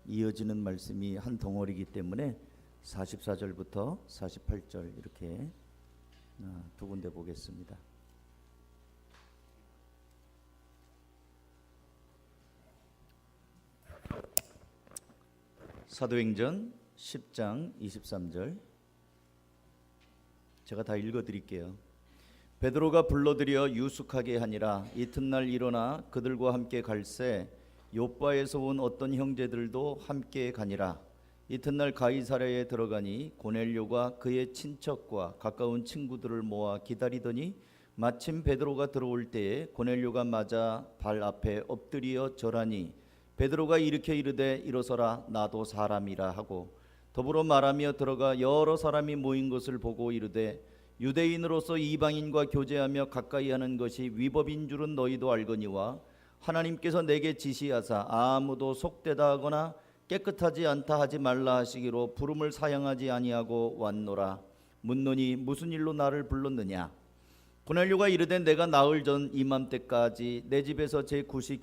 이어지는 말씀이 한 덩어리이기 때문에 44절부터 48절 이렇게 두 군데 보겠습니다. 사도행전 10장 23절 제가 다 읽어드릴게요. 베드로가 불러들여 유숙하게 하니라. 이튿날 일어나 그들과 함께 갈새 요빠에서 온 어떤 형제들도 함께 가니라. 이튿날 가이사랴에 들어가니 고넬료가 그의 친척과 가까운 친구들을 모아 기다리더니 마침 베드로가 들어올 때에 고넬료가 맞아 발 앞에 엎드려 절하니 베드로가 일으켜 이르되 일어서라 나도 사람이라 하고 더불어 말하며 들어가 여러 사람이 모인 것을 보고 이르되 유대인으로서 이방인과 교제하며 가까이 하는 것이 위법인 줄은 너희도 알거니와 하나님께서 내게 지시하사 아무도 속되다 하거나 깨끗하지 않다 하지 말라 하시기로 부름을 사양하지 아니하고 왔노라. 묻노니 무슨 일로 나를 불렀느냐. 고넬료가 이르되 내가 나흘 전 이맘때까지 내 집에서 제 굿이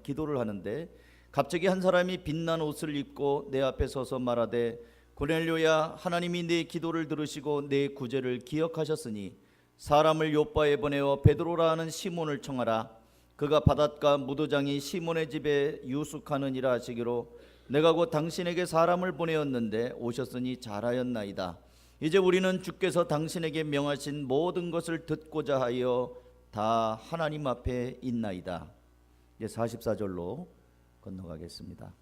기도를 하는데 갑자기 한 사람이 빛난 옷을 입고 내 앞에 서서 말하되 고넬료야, 하나님이 네 기도를 들으시고 내 구제를 기억하셨으니 사람을 요빠에 보내어 베드로라 하는 시몬을 청하라. 그가 바닷가 무도장이 시몬의 집에 유숙하느니라 하시기로 내가 곧 당신에게 사람을 보내었는데 오셨으니 잘하였나이다. 이제 우리는 주께서 당신에게 명하신 모든 것을 듣고자 하여 다 하나님 앞에 있나이다. 이제 44절로 건너가겠습니다.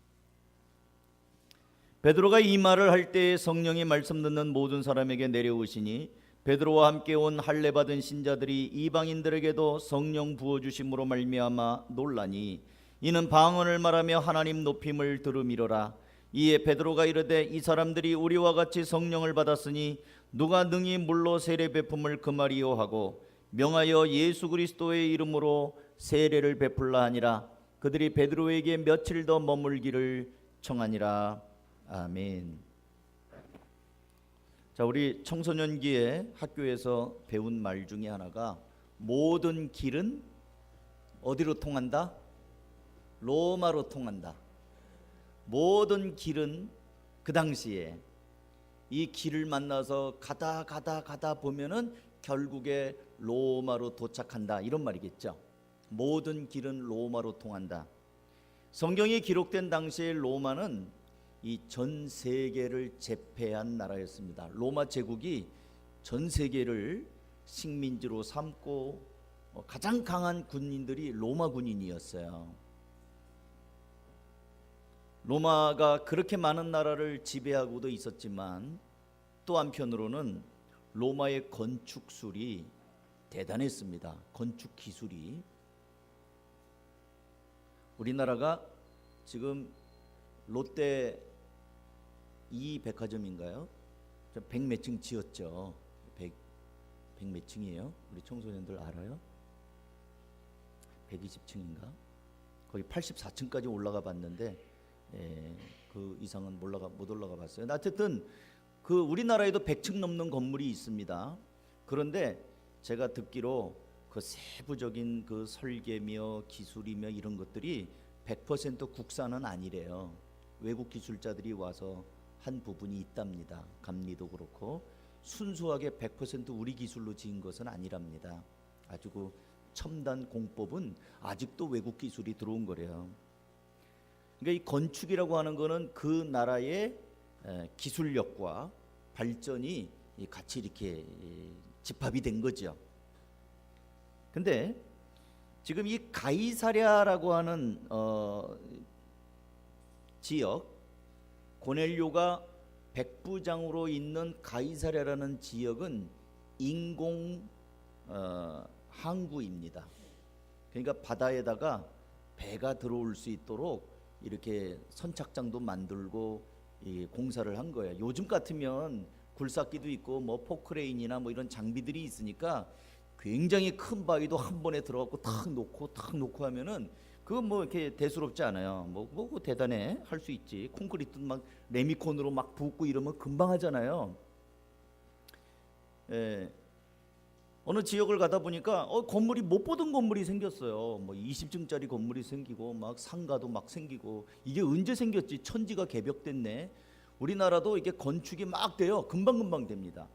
베드로가 이 말을 할 때에 성령이 말씀 듣는 모든 사람에게 내려오시니 베드로와 함께 온 할례 받은 신자들이 이방인들에게도 성령 부어주심으로 말미암아 놀라니 이는 방언을 말하며 하나님 높임을 들음이로라. 이에 베드로가 이르되 이 사람들이 우리와 같이 성령을 받았으니 누가 능히 물로 세례 베품을 금하리요 하고 명하여 예수 그리스도의 이름으로 세례를 베풀라 하니라. 그들이 베드로에게 며칠 더 머물기를 청하니라. 아멘. 자, 우리 청소년기에 학교에서 배운 말 중에 하나가 모든 길은 어디로 통한다? 로마로 통한다. 모든 길은 그 당시에 이 길을 만나서 가다 보면은 결국에 로마로 도착한다, 이런 말이겠죠. 모든 길은 로마로 통한다. 성경이 기록된 당시에 로마는 이 전 세계를 제패한 나라였습니다. 로마 제국이 전 세계를 식민지로 삼고 가장 강한 군인들이 로마 군인이었어요. 로마가 그렇게 많은 나라를 지배하고도 있었지만 또 한편으로는 로마의 건축술이 대단했습니다. 건축 기술이. 우리나라가 지금 롯데 이 백화점인가요? 100몇 층 지었죠. 100 몇 층이에요? 우리 청소년들 알아요? 120층인가? 거의 84층까지 올라가 봤는데 그 이상은 못 올라가 봤어요. 어쨌든 그 우리나라에도 100층 넘는 건물이 있습니다. 그런데 제가 듣기로 그 세부적인 그 설계며 기술이며 이런 것들이 100% 국산은 아니래요. 외국 기술자들이 와서 한 부분이 있답니다. 감리도 그렇고 순수하게 100% 우리 기술로 지은 것은 아니랍니다. 아주 그 첨단 공법은 아직도 외국 기술이 들어온 거래요. 그러니까 이 건축이라고 하는 거는 그 나라의 기술력과 발전이 같이 이렇게 집합이 된 거죠. 근데 지금 이 가이사랴라고 하는 지역, 고넬료가 백부장으로 있는 가이사랴라는 지역은 인공 항구입니다. 그러니까 바다에다가 배가 들어올 수 있도록 이렇게 선착장도 만들고 공사를 한 거예요. 요즘 같으면 굴삭기도 있고 뭐 포크레인이나 뭐 이런 장비들이 있으니까 굉장히 큰 바위도 한 번에 들어가고 탁 놓고 하면은 그건 뭐 이렇게 대수롭지 않아요. 뭐 대단해 할 수 있지. 콘크리트 막 레미콘으로 막 붓고 이러면 금방 하잖아요. 어느 지역을 가다 보니까 건물이 못 보던 건물이 생겼어요. 뭐 20층짜리 건물이 생기고 막 상가도 막 생기고, 이게 언제 생겼지? 천지가 개벽됐네. 우리나라도 이게 건축이 막 돼요. 금방금방 됩니다.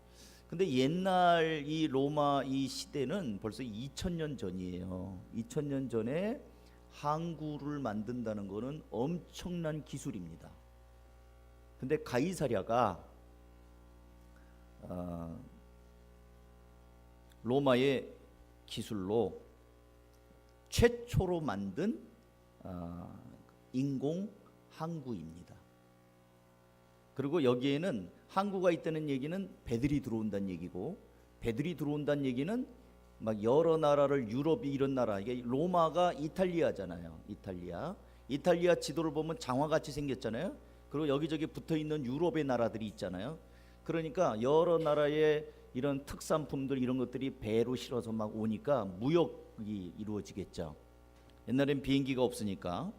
근데 옛날 이 로마 이 시대는 벌써 2000년 전이에요. 2000년 전에 항구를 만든다는 거는 엄청난 기술입니다. 근데 가이사랴가 로마의 기술로 최초로 만든 인공 항구입니다. 그리고 여기에는 항구가 있다는 얘기는 배들이 들어온다는 얘기고, 배들이 들어온다는 얘기는 막 여러 나라를, 유럽이 이런 나라, 이게 로마가 이탈리아잖아요. 이탈리아 지도를 보면 장화같이 생겼잖아요. 그리고 여기저기 붙어있는 유럽의 나라들이 있잖아요. 그러니까 여러 나라의 이런 특산품들, 이런 것들이 배로 실어서 막 오니까 무역이 이루어지겠죠. 옛날엔 비행기가 없으니까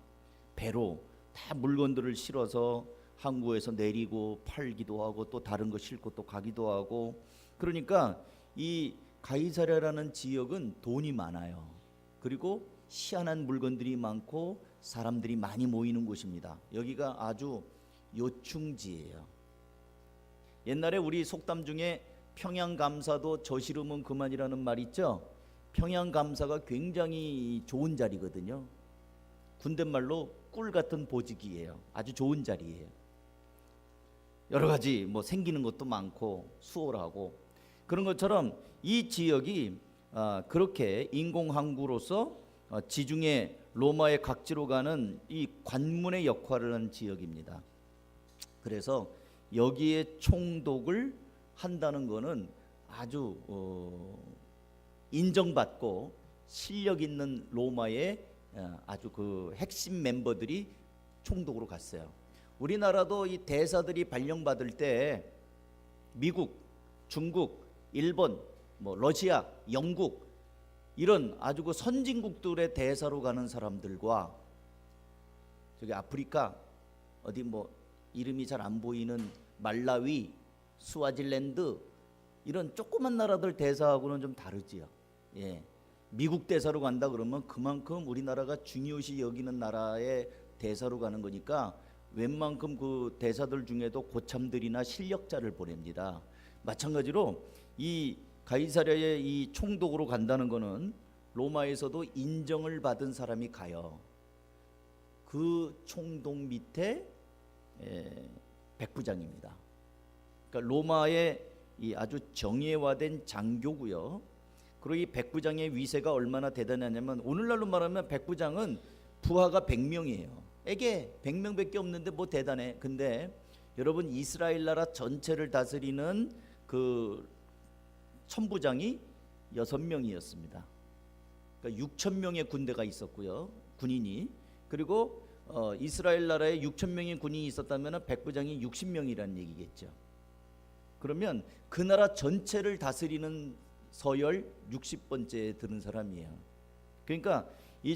배로 다 물건들을 실어서 항구에서 내리고 팔기도 하고, 또 다른 거 싣고 또 가기도 하고. 그러니까 이 가이사랴라는 지역은 돈이 많아요. 그리고 희한한 물건들이 많고 사람들이 많이 모이는 곳입니다. 여기가 아주 요충지예요. 옛날에 우리 속담 중에 평양감사도 저시름은 그만이라는 말 있죠. 평양감사가 굉장히 좋은 자리거든요. 군대말로 꿀 같은 보직이에요. 아주 좋은 자리예요. 여러 가지 뭐 생기는 것도 많고 수월하고, 그런 것처럼 이 지역이 그렇게 인공항구로서 지중해 로마의 각지로 가는 이 관문의 역할을 하는 지역입니다. 그래서 여기에 총독을 한다는 것은 아주 인정받고 실력 있는 로마의 아주 그 핵심 멤버들이 총독으로 갔어요. 우리나라도 이 대사들이 발령받을 때 미국, 중국, 일본, 뭐 러시아, 영국, 이런 아주 그 선진국들의 대사로 가는 사람들과 저기 아프리카 어디 뭐 이름이 잘 안 보이는 말라위, 스와질랜드, 이런 조그만 나라들 대사하고는 좀 다르지요. 예. 미국 대사로 간다 그러면 그만큼 우리나라가 중요시 여기는 나라의 대사로 가는 거니까 웬만큼 그 대사들 중에도 고참들이나 실력자를 보냅니다. 마찬가지로 이 가이사랴의 이 총독으로 간다는 것은 로마에서도 인정을 받은 사람이 가요. 그 총독 밑에 백부장입니다. 그러니까 로마의 이 아주 정예화된 장교고요. 그리고 이 백부장의 위세가 얼마나 대단하냐면, 오늘날로 말하면 백부장은 부하가 100명이에요. 에게 100명밖에 없는데 뭐 대단해. 근데 여러분, 이스라엘 나라 전체를 다스리는 그 천부장이 6명이었습니다. 그러니까 6,000명의 군대가 있었고요, 군인이. 그리고 이스라엘 나라에 6,000명의 군인이 있었다면 백부장이 60명이라는 얘기겠죠. 그러면 그 나라 전체를 다스리는 서열 60번째에 드는 사람이에요. 그러니까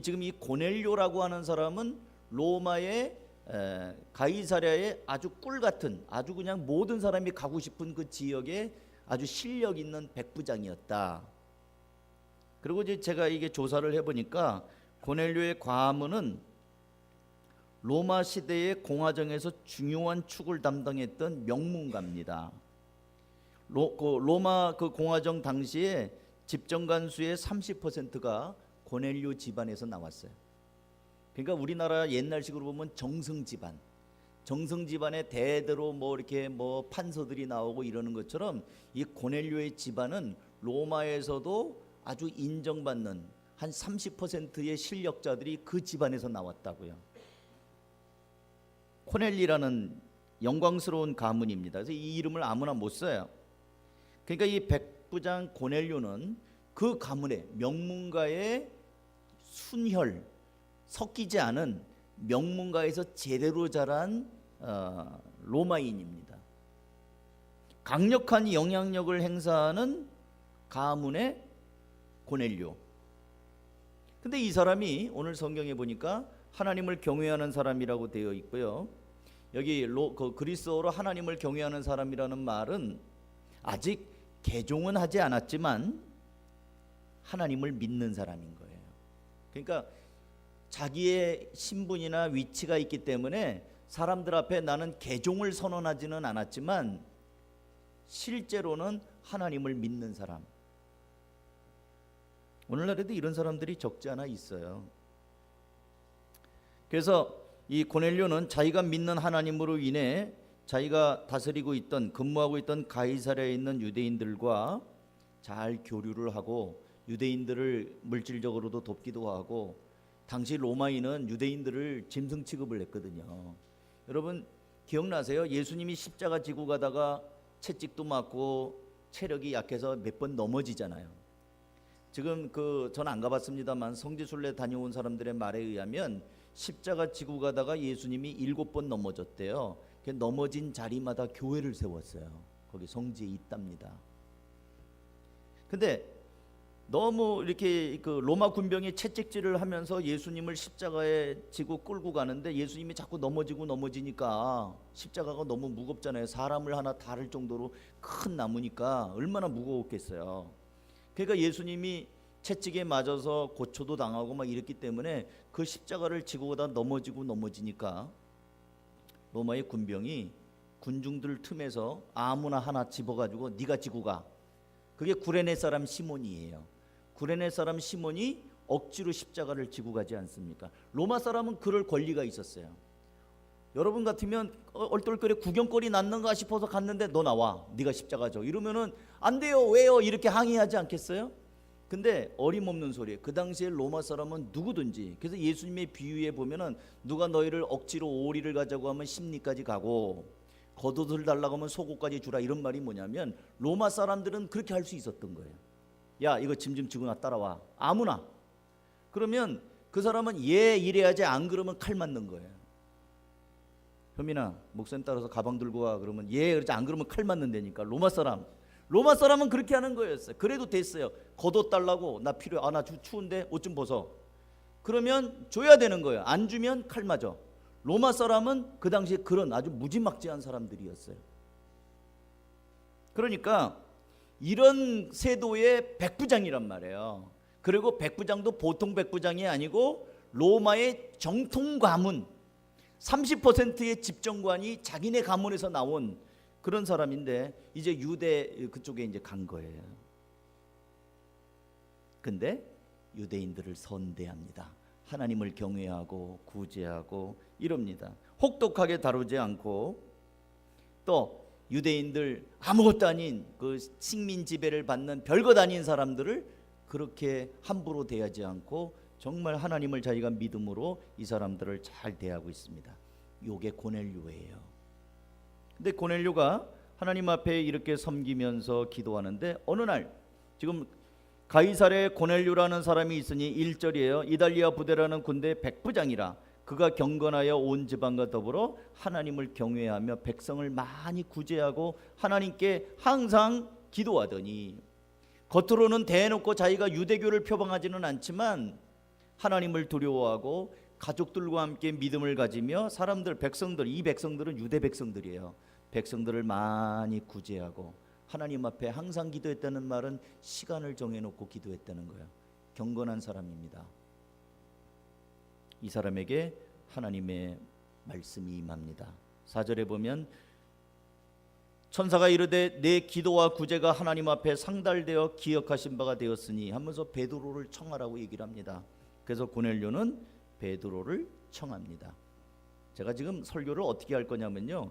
지금 이 고넬료라고 하는 사람은 로마의 가이사랴의 아주 꿀 같은, 아주 그냥 모든 사람이 가고 싶은 그 지역에 아주 실력 있는 백부장이었다. 그리고 이제 제가 이게 조사를 해보니까 고넬료의 과문은 로마 시대의 공화정에서 중요한 축을 담당했던 명문가입니다. 로마 그 공화정 당시에 집정관 수의 30%가 고넬료 집안에서 나왔어요. 그러니까 우리나라 옛날식으로 보면 정승 집안, 정승 집안의 대대로 뭐 이렇게 뭐 판서들이 나오고 이러는 것처럼 이 고넬료의 집안은 로마에서도 아주 인정받는 한 30%의 실력자들이 그 집안에서 나왔다고요. 코넬리라는 영광스러운 가문입니다. 그래서 이 이름을 아무나 못 써요. 그러니까 이 백부장 고넬료는 그 가문의 명문가의 순혈, 섞이지 않은 명문가에서 제대로 자란 로마인입니다. 강력한 영향력을 행사하는 가문의 고넬료. 근데 이 사람이 오늘 성경에 보니까 하나님을 경외하는 사람이라고 되어 있고요. 여기 그리스어로 하나님을 경외하는 사람이라는 말은 아직 개종은 하지 않았지만 하나님을 믿는 사람인 거예요. 그러니까 자기의 신분이나 위치가 있기 때문에 사람들 앞에 나는 개종을 선언하지는 않았지만 실제로는 하나님을 믿는 사람. 오늘날에도 이런 사람들이 적지 않아 있어요. 그래서 이 고넬료는 자기가 믿는 하나님으로 인해 자기가 다스리고 있던, 근무하고 있던 가이사랴에 있는 유대인들과 잘 교류를 하고 유대인들을 물질적으로도 돕기도 하고, 당시 로마인은 유대인들을 짐승 취급을 했거든요. 여러분 기억나세요? 예수님이 십자가 지고 가다가 채찍도 맞고 체력이 약해서 몇 번 넘어지잖아요. 지금 저는 안 가봤습니다만 성지순례 다녀온 사람들의 말에 의하면 십자가 지고 가다가 예수님이 7번 넘어졌대요. 넘어진 자리마다 교회를 세웠어요. 거기 성지에 있답니다. 근데 너무 이렇게 로마 군병이 채찍질을 하면서 예수님을 십자가에 지고 끌고 가는데 예수님이 자꾸 넘어지니까 십자가가 너무 무겁잖아요. 사람을 하나 다룰 정도로 큰 나무니까 얼마나 무거웠겠어요. 그러니까 예수님이 채찍에 맞아서 고초도 당하고 막 이랬기 때문에 그 십자가를 지고 가다 넘어지니까 로마의 군병이 군중들 틈에서 아무나 하나 집어가지고 네가 지고 가. 그게 구레네 사람 시몬이에요. 구레네 사람 시몬이 억지로 십자가를 지고 가지 않습니까? 로마 사람은 그럴 권리가 있었어요. 여러분 같으면 얼떨결에 구경거리 났는가 싶어서 갔는데 너 나와, 네가 십자가 져, 이러면은 안 돼요, 왜요, 이렇게 항의하지 않겠어요? 근데 어림없는 소리예요. 그 당시에 로마 사람은 누구든지, 그래서 예수님의 비유에 보면은 누가 너희를 억지로 오리를 가자고 하면 심리까지 가고 겉옷을 달라고 하면 속옷까지 주라, 이런 말이 뭐냐면 로마 사람들은 그렇게 할 수 있었던 거예요. 야, 이거 짐 좀 지고 나 따라와, 아무나. 그러면 그 사람은 예 이래야지, 안 그러면 칼 맞는 거예요. 현민아, 목사님 따라서 가방 들고 와, 그러면 예 그러지, 안 그러면 칼 맞는다니까. 로마 사람은 그렇게 하는 거였어요. 그래도 됐어요. 겉옷 달라고, 나 필요해, 나 추운데 옷 좀 벗어, 그러면 줘야 되는 거예요. 안 주면 칼 맞아. 로마 사람은 그 당시에 그런 아주 무지막지한 사람들이었어요. 그러니까 이런 세도의 백부장이란 말이에요. 그리고 백부장도 보통 백부장이 아니고 로마의 정통 가문, 30%의 집정관이 자기네 가문에서 나온 그런 사람인데 이제 유대 그쪽에 이제 간 거예요. 근데 유대인들을 선대합니다. 하나님을 경외하고 구제하고 이럽니다. 혹독하게 다루지 않고, 또 유대인들 아무것도 아닌 그 식민 지배를 받는 별것 아닌 사람들을 그렇게 함부로 대하지 않고 정말 하나님을 자기가 믿음으로 이 사람들을 잘 대하고 있습니다. 요게 고넬료예요. 근데 고넬료가 하나님 앞에 이렇게 섬기면서 기도하는데 어느 날, 지금 가이사랴에 고넬료라는 사람이 있으니 1절이에요. 이달리아 부대라는 군대 백부장이라 그가 경건하여 온 지방과 더불어 하나님을 경외하며 백성을 많이 구제하고 하나님께 항상 기도하더니, 겉으로는 대놓고 자기가 유대교를 표방하지는 않지만 하나님을 두려워하고 가족들과 함께 믿음을 가지며 백성들, 이 백성들은 유대 백성들이에요. 백성들을 많이 구제하고 하나님 앞에 항상 기도했다는 말은 시간을 정해놓고 기도했다는 거예요. 경건한 사람입니다. 이 사람에게 하나님의 말씀이 임합니다. 4절에 보면 천사가 이르되 내 기도와 구제가 하나님 앞에 상달되어 기억하신 바가 되었으니 하면서 베드로를 청하라고 얘기를 합니다. 그래서 고넬료는 베드로를 청합니다. 제가 지금 설교를 어떻게 할 거냐면요,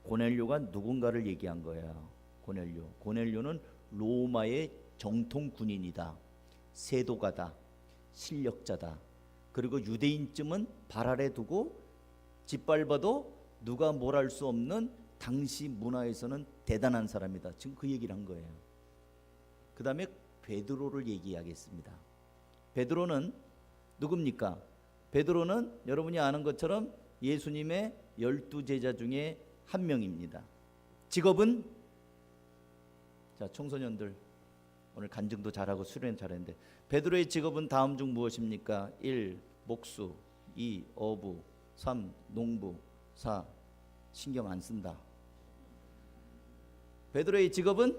고넬료가 누군가를 얘기한 거예요. 고넬료는 로마의 정통 군인이다, 세도가다, 실력자다. 그리고 유대인쯤은 발 아래 두고 짓밟아도 누가 뭘 할 수 없는 당시 문화에서는 대단한 사람이다. 지금 그 얘기를 한 거예요. 그 다음에 베드로를 얘기하겠습니다. 베드로는 누굽니까? 베드로는 여러분이 아는 것처럼 예수님의 12제자 중에 한 명입니다. 직업은, 자 청소년들 오늘 간증도 잘하고 수련 잘했는데, 베드로의 직업은 다음 중 무엇입니까? 1. 목수, 2. 어부, 3. 농부, 4. 신경 안 쓴다. 베드로의 직업은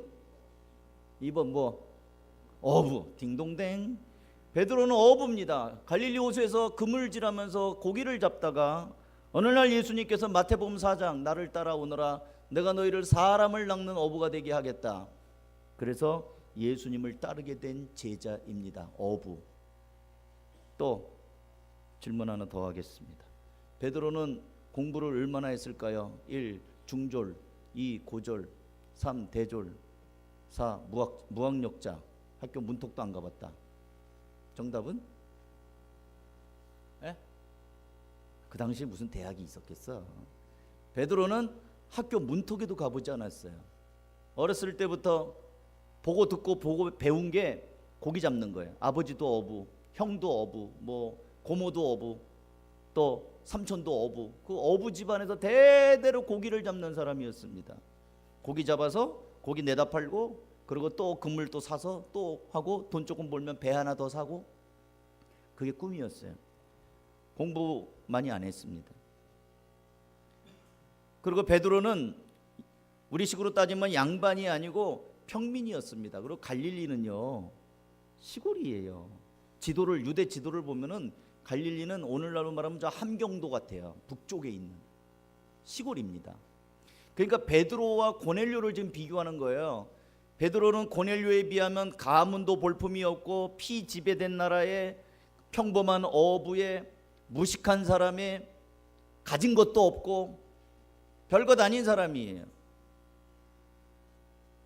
2번 어부, 딩동댕. 베드로는 어부입니다. 갈릴리 호수에서 그물질하면서 고기를 잡다가 어느 날 예수님께서 마태복음 4장 나를 따라오너라 내가 너희를 사람을 낚는 어부가 되게 하겠다. 그래서 예수님을 따르게 된 제자입니다. 어부. 또 질문 하나 더 하겠습니다. 베드로는 공부를 얼마나 했을까요? 1. 중졸, 2. 고졸, 3. 대졸, 4. 무학력자. 학교 문턱도 안 가봤다. 정답은? 에? 그 당시에 무슨 대학이 있었겠어? 베드로는 학교 문턱에도 가보지 않았어요. 어렸을 때부터 보고 듣고 보고 배운 게 고기 잡는 거예요. 아버지도 어부, 형도 어부, 뭐 고모도 어부, 또 삼촌도 어부. 그 어부 집안에서 대대로 고기를 잡는 사람이었습니다. 고기 잡아서 고기 내다 팔고 그리고 또 그물 또 사서 또 하고 돈 조금 벌면 배 하나 더 사고. 그게 꿈이었어요. 공부 많이 안 했습니다. 그리고 베드로는 우리식으로 따지면 양반이 아니고 평민이었습니다. 그리고 갈릴리는요 시골이에요. 지도를 유대 지도를 보면은 갈릴리는 오늘날로 말하면 저 함경도 같아요. 북쪽에 있는 시골입니다. 그러니까 베드로와 고넬료를 지금 비교하는 거예요. 베드로는 고넬료에 비하면 가문도 볼품이 없고 피지배된 나라의 평범한 어부의 무식한 사람의 가진 것도 없고 별것 아닌 사람이에요.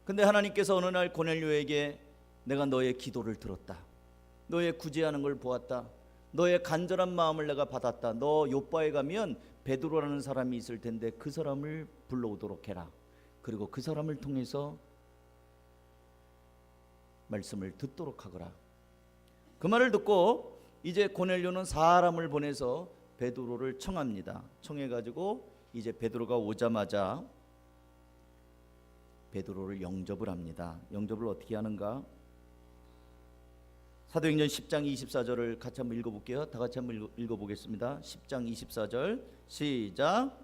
근데 하나님께서 어느 날 고넬료에게 내가 너의 기도를 들었다. 너의 구제하는 걸 보았다. 너의 간절한 마음을 내가 받았다. 너 요빠에 가면 베드로라는 사람이 있을 텐데 그 사람을 불러오도록 해라. 그리고 그 사람을 통해서 말씀을 듣도록 하거라. 그 말을 듣고 이제 고넬료는 사람을 보내서 베드로를 청합니다. 청해가지고 이제 베드로가 오자마자 베드로를 영접을 합니다. 영접을 어떻게 하는가? 사도행전 10장 24절을 같이 한번 읽어볼게요. 다 같이 한번 읽어보겠습니다. 10장 24절 시작.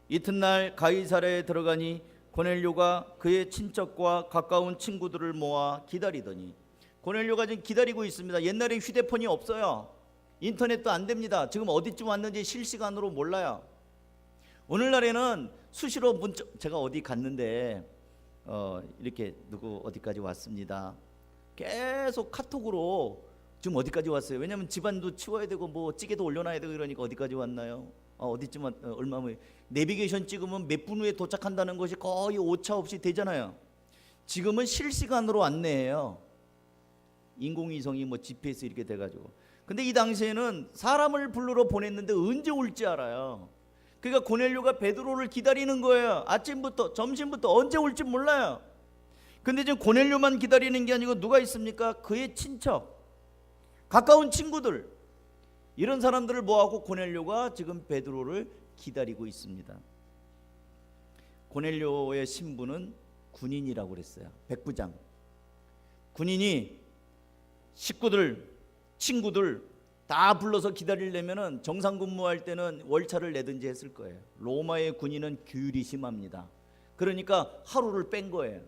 이튿날 가이사랴에 들어가니 고넬료가 그의 친척과 가까운 친구들을 모아 기다리더니 고넬료가 지금 기다리고 있습니다. 옛날에 휴대폰이 없어요. 인터넷도 안 됩니다. 지금 어디쯤 왔는지 실시간으로 몰라요. 오늘날에는 수시로 문자, 제가 어디 갔는데 이렇게 누구 어디까지 왔습니다. 계속 카톡으로 지금 어디까지 왔어요. 왜냐하면 집안도 치워야 되고 뭐 찌개도 올려놔야 되고 이러니까 어디까지 왔나요? 어디쯤 얼마면 내비게이션 찍으면 몇 분 후에 도착한다는 것이 거의 오차 없이 되잖아요. 지금은 실시간으로 안내해요. 인공위성이 뭐 GPS 이렇게 돼가지고. 근데 이 당시에는 사람을 불러러 보냈는데 언제 올지 알아요. 그러니까 고넬료가 베드로를 기다리는 거예요. 아침부터 점심부터 언제 올지 몰라요. 근데 지금 고넬료만 기다리는 게 아니고 누가 있습니까? 그의 친척, 가까운 친구들, 이런 사람들을 모아고 고넬료가 지금 베드로를 기다리고 있습니다. 고넬료의 신분은 군인이라고 그랬어요. 백부장. 군인이 식구들, 친구들 다 불러서 기다리려면은 정상 근무할 때는 월차를 내든지 했을 거예요. 로마의 군인은 규율이 심합니다. 그러니까 하루를 뺀 거예요.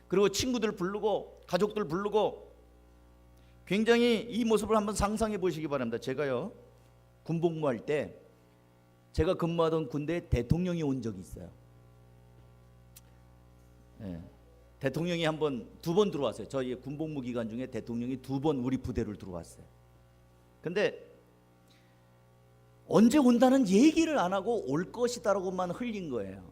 그리고 친구들 부르고 가족들 부르고. 굉장히 이 모습을 한번 상상해 보시기 바랍니다. 제가요 군복무할 때 제가 근무하던 군대에 대통령이 온 적이 있어요. 네. 대통령이 두 번 들어왔어요. 저희 군복무 기간 중에 대통령이 2번 우리 부대를 들어왔어요. 근데 언제 온다는 얘기를 안 하고 올 것이다라고만 흘린 거예요.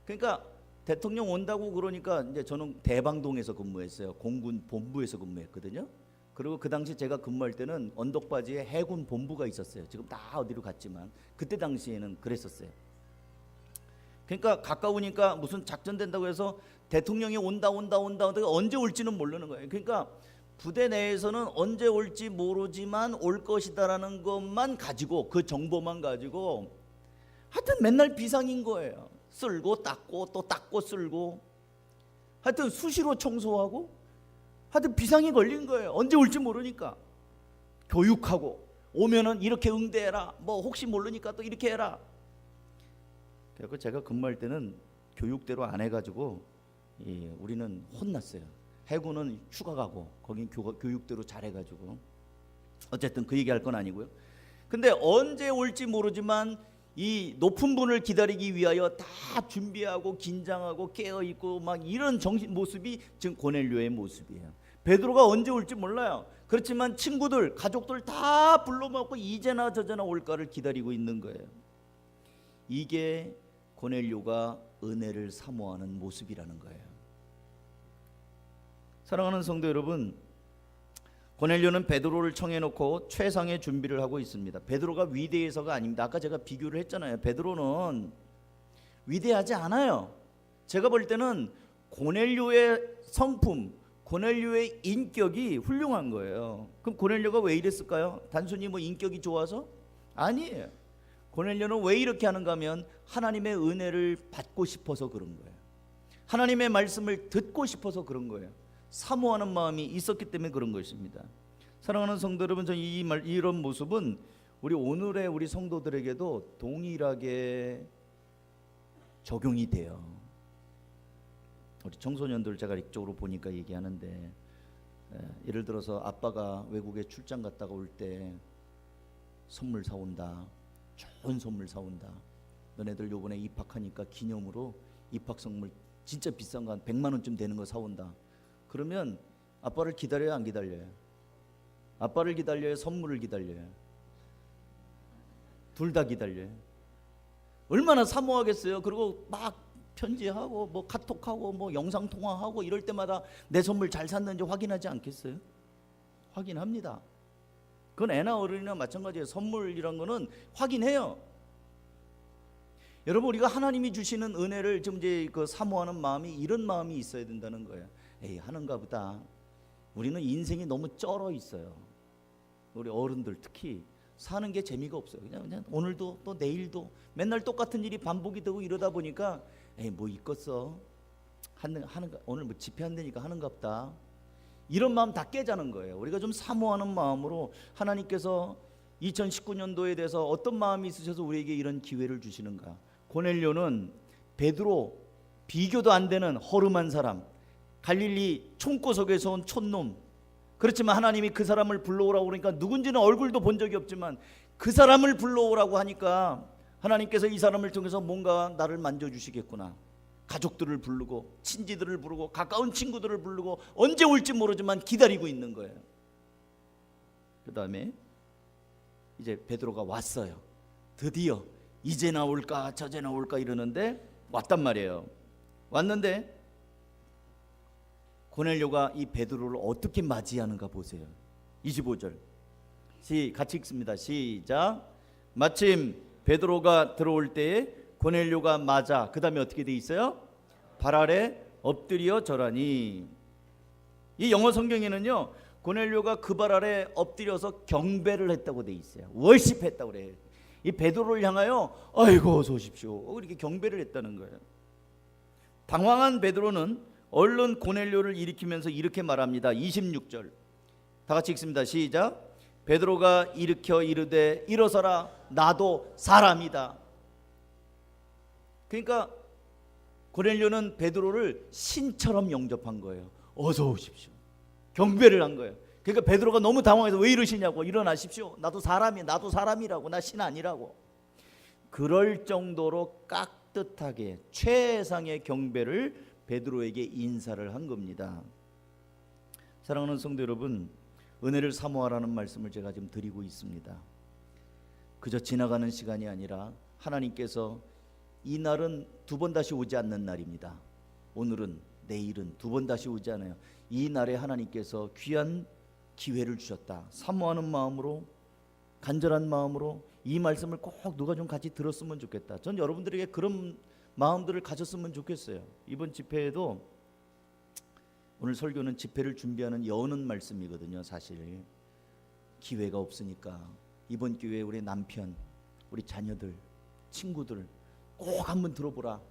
그러니까 대통령 온다고 그러니까 이제 저는 대방동에서 근무했어요. 공군 본부에서 근무했거든요. 그리고 그 당시 제가 근무할 때는 언덕바지에 해군 본부가 있었어요. 지금 다 어디로 갔지만 그때 당시에는 그랬었어요. 그러니까 가까우니까 무슨 작전 된다고 해서 대통령이 온다 언제 올지는 모르는 거예요. 그러니까 부대 내에서는 언제 올지 모르지만 올 것이다라는 것만 가지고, 그 정보만 가지고 하여튼 맨날 비상인 거예요. 쓸고 닦고 또 닦고 쓸고 하여튼 수시로 청소하고 하여튼 비상이 걸린 거예요. 언제 올지 모르니까. 교육하고 오면은 이렇게 응대해라, 뭐 혹시 모르니까 또 이렇게 해라. 그래서 제가 근무할 때는 교육대로 안 해가지고 우리는 혼났어요. 해군은 휴가 가고 거긴 교육대로 잘해가지고 어쨌든 그 얘기할 건 아니고요. 근데 언제 올지 모르지만 이 높은 분을 기다리기 위하여 다 준비하고 긴장하고 깨어있고 막 이런 정신 모습이 지금 고넬료의 모습이에요. 베드로가 언제 올지 몰라요. 그렇지만 친구들 가족들 다 불러모고 이제나 저제나 올까를 기다리고 있는 거예요. 이게 고넬료가 은혜를 사모하는 모습이라는 거예요. 사랑하는 성도 여러분, 고넬료는 베드로를 청해놓고 최상의 준비를 하고 있습니다. 베드로가 위대해서가 아닙니다. 아까 제가 비교를 했잖아요. 베드로는 위대하지 않아요. 제가 볼 때는 고넬료의 성품, 고넬료의 인격이 훌륭한 거예요. 그럼 고넬료가 왜 이랬을까요? 단순히 뭐 인격이 좋아서? 아니에요. 고넬료는 왜 이렇게 하는가 하면 하나님의 은혜를 받고 싶어서 그런 거예요. 하나님의 말씀을 듣고 싶어서 그런 거예요. 사모하는 마음이 있었기 때문에 그런 것입니다. 사랑하는 성도 여러분, 저는 이런 모습은 우리 오늘의 우리 성도들에게도 동일하게 적용이 돼요. 우리 청소년들 제가 이쪽으로 보니까 얘기하는데, 예를 들어서 아빠가 외국에 출장 갔다가 올 때 선물 사온다, 좋은 선물 사온다, 너네들 요번에 입학하니까 기념으로 입학 선물 진짜 비싼 거 한 100만 원쯤 되는 거 사온다. 그러면 아빠를 기다려요, 안 기다려요? 아빠를 기다려요, 선물을 기다려요? 둘 다 기다려요. 얼마나 사모하겠어요. 그리고 막 편지하고 뭐 카톡하고 뭐 영상통화하고 이럴 때마다 내 선물 잘 샀는지 확인하지 않겠어요? 확인합니다. 그건 애나 어른이나 마찬가지예요. 선물이란 거는 확인해요. 여러분, 우리가 하나님이 주시는 은혜를 좀 이제 그 사모하는 마음이 이런 마음이 있어야 된다는 거예요. 에이, 하는가 보다. 우리는 인생이 너무 쩔어 있어요. 우리 어른들 특히 사는 게 재미가 없어요. 그냥 오늘도 또 내일도 맨날 똑같은 일이 반복이 되고 이러다 보니까 에이, 뭐 있겠어. 오늘 뭐 집회한다니까 하는가 보다. 이런 마음 다 깨자는 거예요. 우리가 좀 사모하는 마음으로 하나님께서 2019년도에 대해서 어떤 마음이 있으셔서 우리에게 이런 기회를 주시는가. 고넬료는 베드로, 비교도 안 되는 허름한 사람, 갈릴리 총구석에서 온 촌놈, 그렇지만 하나님이 그 사람을 불러오라고 그러니까 누군지는 얼굴도 본 적이 없지만 그 사람을 불러오라고 하니까 하나님께서 이 사람을 통해서 뭔가 나를 만져주시겠구나. 가족들을 부르고 친지들을 부르고 가까운 친구들을 부르고 언제 올지 모르지만 기다리고 있는 거예요. 그 다음에 이제 베드로가 왔어요. 드디어 이제 나올까 저제 나올까 이러는데 왔단 말이에요. 왔는데 고넬료가 이 베드로를 어떻게 맞이하는가 보세요. 25절 같이 읽습니다. 시작. 마침 베드로가 들어올 때에 고넬료가 맞아, 그 다음에 어떻게 돼 있어요? 발 아래 엎드려 절하니. 이 영어 성경에는요, 고넬료가 그 발 아래 엎드려서 경배를 했다고 돼 있어요. 월십했다고 그래요. 이 베드로를 향하여 아이고 어서 오십시오, 이렇게 경배를 했다는 거예요. 당황한 베드로는 얼른 고넬료를 일으키면서 이렇게 말합니다. 26절 다 같이 읽습니다. 시작. 베드로가 일으켜 이르되 일어서라, 나도 사람이다. 그러니까 고넬료는 베드로를 신처럼 영접한 거예요. 어서 오십시오. 경배를 한 거예요. 그러니까 베드로가 너무 당황해서 왜 이러시냐고. 일어나십시오. 나도 사람이라고. 나 신 아니라고. 그럴 정도로 깍듯하게 최상의 경배를 베드로에게 인사를 한 겁니다. 사랑하는 성도 여러분, 은혜를 사모하라는 말씀을 제가 지금 드리고 있습니다. 그저 지나가는 시간이 아니라 하나님께서 이 날은 두 번 다시 오지 않는 날입니다. 오늘은, 내일은 두 번 다시 오지 않아요. 이 날에 하나님께서 귀한 기회를 주셨다. 사모하는 마음으로, 간절한 마음으로 이 말씀을 꼭 누가 좀 같이 들었으면 좋겠다. 전 여러분들에게 그런 마음들을 가졌으면 좋겠어요. 이번 집회에도, 오늘 설교는 집회를 준비하는 여는 말씀이거든요. 사실 기회가 없으니까 이번 기회에 우리 남편, 우리 자녀들, 친구들 꼭 한번 들어보라.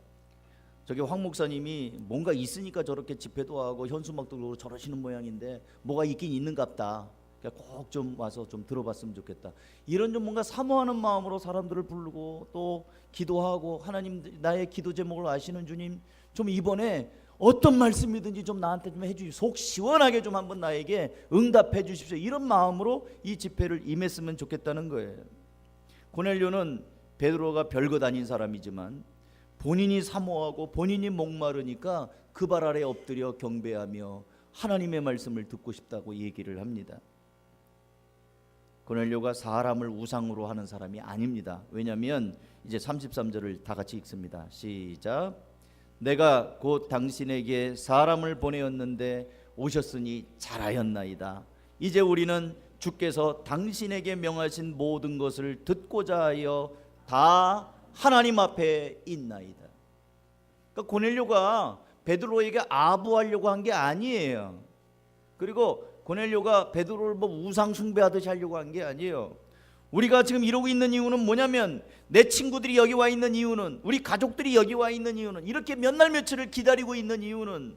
저기 황 목사님이 뭔가 있으니까 저렇게 집회도 하고 현수막도 그러고 저러시는 모양인데 뭐가 있긴 있는갑다. 꼭 좀 와서 좀 들어봤으면 좋겠다. 이런 좀 뭔가 사모하는 마음으로 사람들을 부르고 또 기도하고, 하나님 나의 기도 제목을 아시는 주님, 좀 이번에 어떤 말씀이든지 좀 나한테 좀 해주십시오. 속 시원하게 좀 한번 나에게 응답해 주십시오. 이런 마음으로 이 집회를 임했으면 좋겠다는 거예요. 고넬료는 베드로가 별것 아닌 사람이지만 본인이 사모하고 본인이 목마르니까 그 발 아래 엎드려 경배하며 하나님의 말씀을 듣고 싶다고 얘기를 합니다. 고넬료가 사람을 우상으로 하는 사람이 아닙니다. 왜냐하면 이제 33절을 다 같이 읽습니다. 시작. 내가 곧 당신에게 사람을 보내었는데 오셨으니 잘하였나이다. 이제 우리는 주께서 당신에게 명하신 모든 것을 듣고자 하여 다 하나님 앞에 있나이다. 그러니까 고넬료가 베드로에게 아부하려고 한 게 아니에요. 그리고 고넬료가 베드로를 뭐 우상 숭배하듯이 하려고 한 게 아니에요. 우리가 지금 이러고 있는 이유는 뭐냐면, 내 친구들이 여기 와 있는 이유는, 우리 가족들이 여기 와 있는 이유는, 이렇게 몇 날 며칠을 기다리고 있는 이유는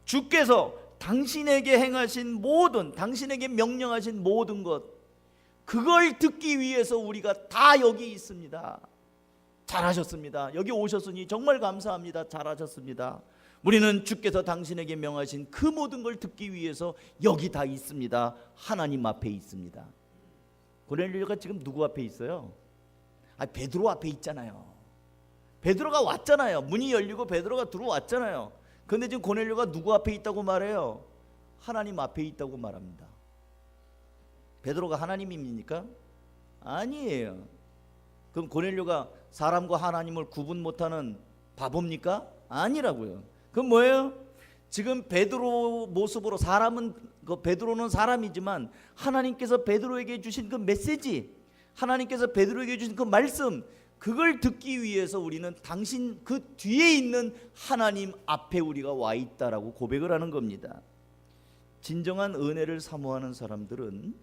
주께서 당신에게 행하신 모든, 당신에게 명령하신 모든 것, 그걸 듣기 위해서 우리가 다 여기 있습니다. 잘하셨습니다. 여기 오셨으니 정말 감사합니다. 잘하셨습니다. 우리는 주께서 당신에게 명하신 그 모든 걸 듣기 위해서 여기 다 있습니다. 하나님 앞에 있습니다. 고넬료가 지금 누구 앞에 있어요? 베드로 앞에 있잖아요. 베드로가 왔잖아요. 문이 열리고 베드로가 들어왔잖아요. 그런데 지금 고넬료가 누구 앞에 있다고 말해요? 하나님 앞에 있다고 말합니다. 베드로가 하나님입니까? 아니에요. 그럼 고넬료가 사람과 하나님을 구분 못하는 바보입니까? 아니라고요. 그럼 뭐예요? 지금 베드로 모습으로, 베드로는 사람이지만 하나님께서 베드로에게 주신 그 메시지, 하나님께서 베드로에게 주신 그 말씀, 그걸 듣기 위해서 우리는 당신 그 뒤에 있는 하나님 앞에 우리가 와 있다라고 고백을 하는 겁니다. 진정한 은혜를 사모하는 사람들은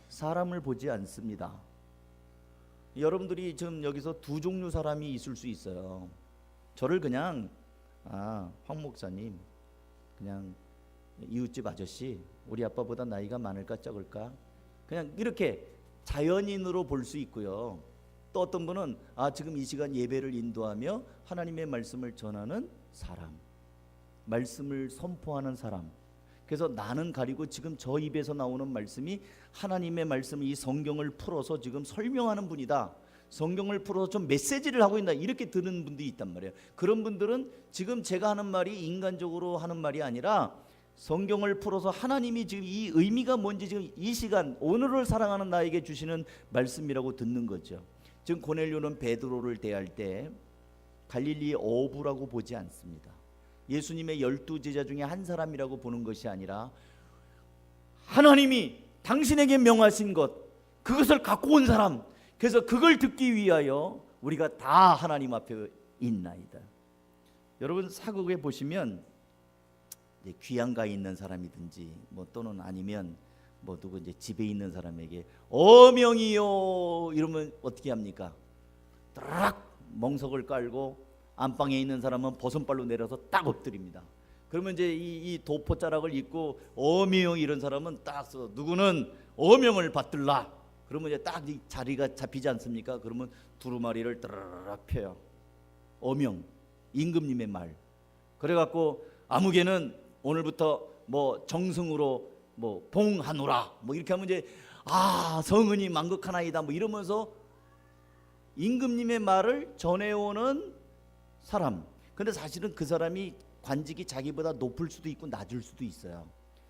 사람을 보지 않습니다. 여러분들이 지금 여기서 두 종류 사람이 있을 수 있어요. 저를 그냥 황 목사님, 그냥 이웃집 아저씨, 우리 아빠보다 나이가 많을까 적을까, 그냥 이렇게 자연인으로 볼 수 있고요. 또 어떤 분은 지금 이 시간 예배를 인도하며 하나님의 말씀을 전하는 사람, 말씀을 선포하는 사람. 그래서 나는 가리고 지금 저 입에서 나오는 말씀이 하나님의 말씀, 이 성경을 풀어서 지금 설명하는 분이다, 성경을 풀어서 좀 메시지를 하고 있다, 이렇게 들은 분들이 있단 말이에요. 그런 분들은 지금 제가 하는 말이 인간적으로 하는 말이 아니라 성경을 풀어서 하나님이 지금 이 의미가 뭔지 지금 이 시간 오늘을 사랑하는 나에게 주시는 말씀이라고 듣는 거죠. 지금 고넬료는 베드로를 대할 때 갈릴리의 어부라고 보지 않습니다. 예수님의 12제자 중에 한 사람이라고 보는 것이 아니라 하나님이 당신에게 명하신 것, 그것을 갖고 온 사람, 그래서 그걸 듣기 위하여 우리가 다 하나님 앞에 있나이다. 여러분 사극에 보시면 귀양가에 있는 사람이든지 또는 아니면 누구 이제 집에 있는 사람에게 어명이요 이러면 어떻게 합니까? 딱 멍석을 깔고 안방에 있는 사람은 버선발로 내려서 딱 엎드립니다. 그러면 이제 이 도포자락을 입고 어명 이런 사람은 딱 써, 누구는 어명을 받들라. 그러면 이제 딱 이 자리가 잡히지 않습니까? 그러면 두루마리를 따라락 펴요. 어명, 임금님의 말. 그래갖고 아무개는 오늘부터 정승으로 봉하노라 이렇게 하면 이제 성은이 만극하나이다 이러면서 임금님의 말을 전해오는 사람. 근데 사실은 그 사람이 관직이 자기보다 높을 수도 있고 낮을 수도 있어요.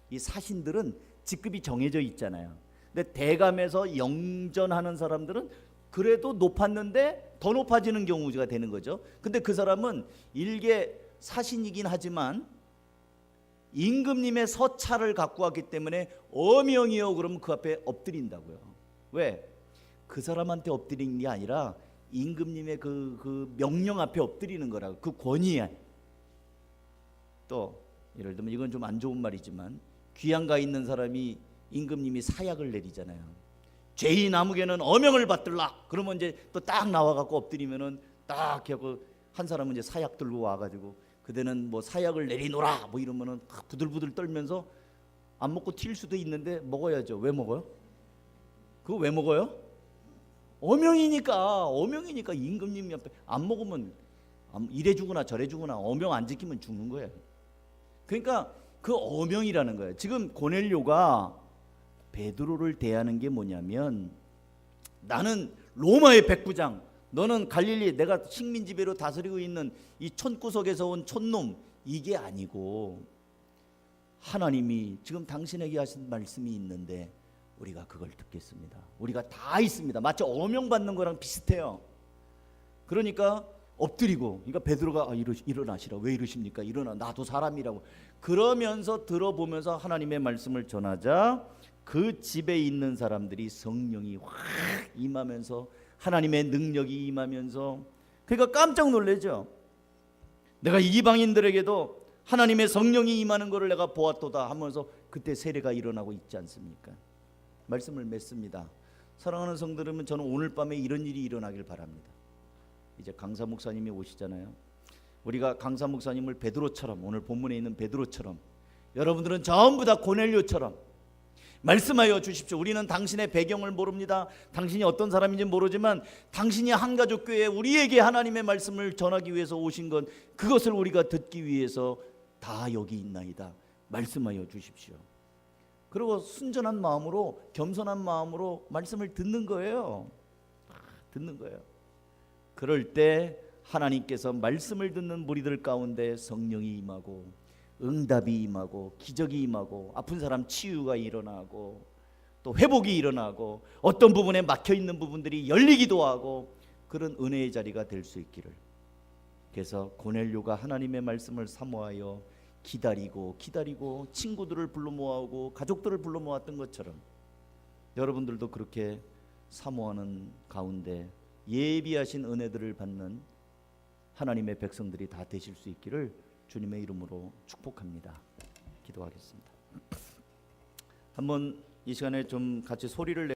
이 사신들은 직급이 정해져 있잖아요. 근데 대감에서 영전하는 사람들은 그래도 높았는데 더 높아지는 경우가 되는 거죠. 근데 그 사람은 일개 사신이긴 하지만 임금님의 서찰을 갖고 왔기 때문에 어명이요 그러면 그 앞에 엎드린다고요. 왜? 그 사람한테 엎드리는 게 아니라 임금님의 그 명령 앞에 엎드리는 거라고, 그 권위에. 또 예를 들면 이건 좀 안 좋은 말이지만 귀양가 있는 사람이 임금님이 사약을 내리잖아요. 죄인 아무개는 어명을 받들라. 그러면 이제 또 딱 나와갖고 엎드리면은 딱 하고 한 사람은 이제 사약 들고 와가지고 그대는 사약을 내리노라 이러면은 부들부들 떨면서 안 먹고 튈 수도 있는데 먹어야죠. 왜 먹어요? 그거 왜 먹어요? 어명이니까 임금님 옆에 안 먹으면 이래 주거나 저래 주거나 어명 안 지키면 죽는 거예요. 그러니까 그 어명이라는 거예요. 지금 고넬료가 베드로를 대하는 게 뭐냐면, 나는 로마의 백부장, 너는 갈릴리 내가 식민 지배로 다스리고 있는 이 촌구석에서 온 촌놈, 이게 아니고 하나님이 지금 당신에게 하신 말씀이 있는데 우리가 그걸 듣겠습니다. 우리가 다 있습니다. 마치 어명 받는 거랑 비슷해요. 그러니까 엎드리고, 그러니까 베드로가 일어나시라. 왜 이러십니까? 일어나, 나도 사람이라고. 그러면서 들어보면서 하나님의 말씀을 전하자 그 집에 있는 사람들이 성령이 확 임하면서 하나님의 능력이 임하면서, 그러니까 깜짝 놀라죠. 내가 이방인들에게도 하나님의 성령이 임하는 것을 내가 보았도다 하면서 그때 세례가 일어나고 있지 않습니까? 말씀을 맺습니다. 사랑하는 성도들은 저는 오늘 밤에 이런 일이 일어나길 바랍니다. 이제 강사 목사님이 오시잖아요. 우리가 강사 목사님을 베드로처럼, 오늘 본문에 있는 베드로처럼, 여러분들은 전부 다 고넬료처럼 말씀하여 주십시오. 우리는 당신의 배경을 모릅니다. 당신이 어떤 사람인지 모르지만 당신이 한가족 교회에 우리에게 하나님의 말씀을 전하기 위해서 오신 건, 그것을 우리가 듣기 위해서 다 여기 있나이다. 말씀하여 주십시오. 그리고 순전한 마음으로, 겸손한 마음으로 말씀을 듣는 거예요. 듣는 거예요. 그럴 때 하나님께서 말씀을 듣는 무리들 가운데 성령이 임하고 응답이 임하고 기적이 임하고 아픈 사람 치유가 일어나고 또 회복이 일어나고 어떤 부분에 막혀있는 부분들이 열리기도 하고, 그런 은혜의 자리가 될 수 있기를. 그래서 고넬료가 하나님의 말씀을 사모하여 기다리고 친구들을 불러 모아오고 가족들을 불러 모았던 것처럼 여러분들도 그렇게 사모하는 가운데 예비하신 은혜들을 받는 하나님의 백성들이 다 되실 수 있기를 주님의 이름으로 축복합니다. 기도하겠습니다. 한번 이 시간에 좀 같이 소리를